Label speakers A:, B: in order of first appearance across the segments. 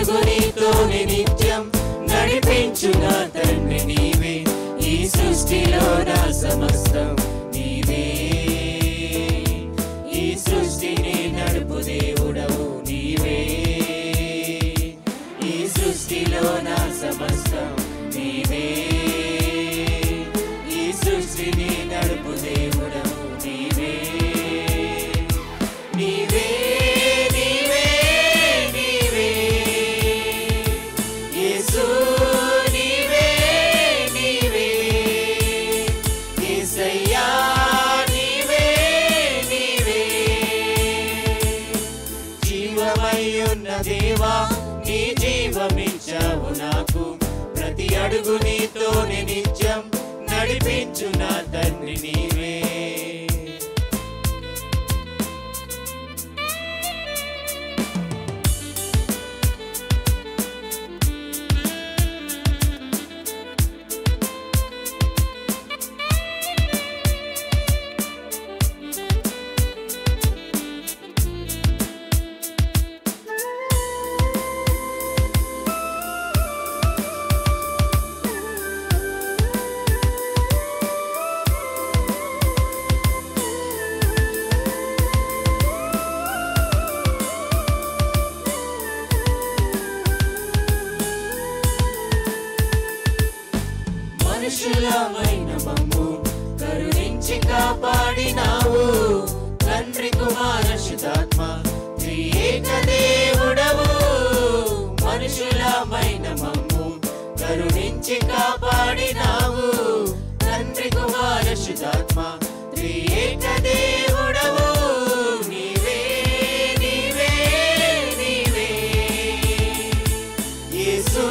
A: అడుగు నీతోనే నిత్యం నడిపించు నా తండ్రి నీవే ఈ సృష్టిలో నా సమస్తం నీవే ఈ సృష్టిని నడుపు దేవుడవు నీవే ఈ సృష్టిలో నా సమస్తం నీవే ఈ సృష్టిని నడుపు దేవుడవు నీవే నీవే నీవే నీవే యేసు నీవే నీవే యేసయ్యా నీవే నీవే జీవమయ్యున్న దేవా నీ జీవమిచ్చావు నాకు ప్రతి అడుగు నీతోనే నిత్యం నడిపించు నా తండ్రి నీవే మనుషులమైన మమ్ము కరుణించి కాపాడినావు తండ్రి కుమార శుద్ధాత్మ త్రియేక దేవుడవు మనుషులమైన మమ్ము కరుణించి కాపాడినావు తండ్రి కుమార శుద్ధాత్మ త్రియేక దేవుడవు నీవే నీవే నీవే యేసు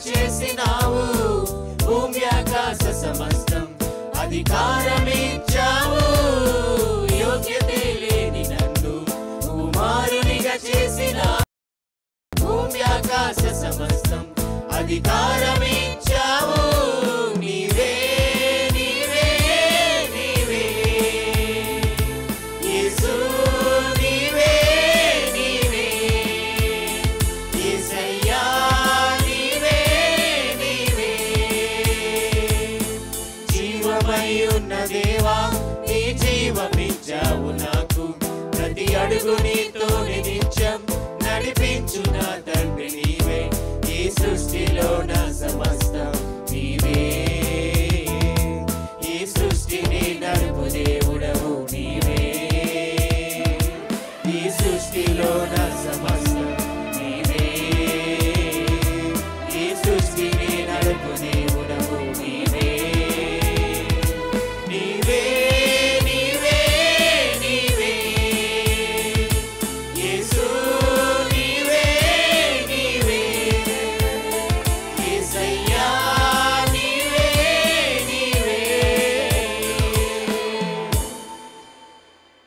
A: చేసినావు భూమి ఆకాశ సమస్తం అధికారమిచ్చావు యోగ్యతే లేని నన్ను కుమారునిగా చేసిన భూమి ఆకాశ సమస్తం అధికారమిచ్చావు నీవే నీవే నీవే యేసు నీవే నీవే యేసయ్యా జీవమయ్యున్న దేవా నీ జీవమిచ్చావు నాకు ప్రతి అడుగు నీతోనే నిత్యం నడిపించు నా తండ్రి నీవే ఈ సృష్టిలో నా సమస్తం నీవే ఈ సృష్టిని నడుపు దేవుడవు నీవే ఈ సృష్టిలో నా సమస్తం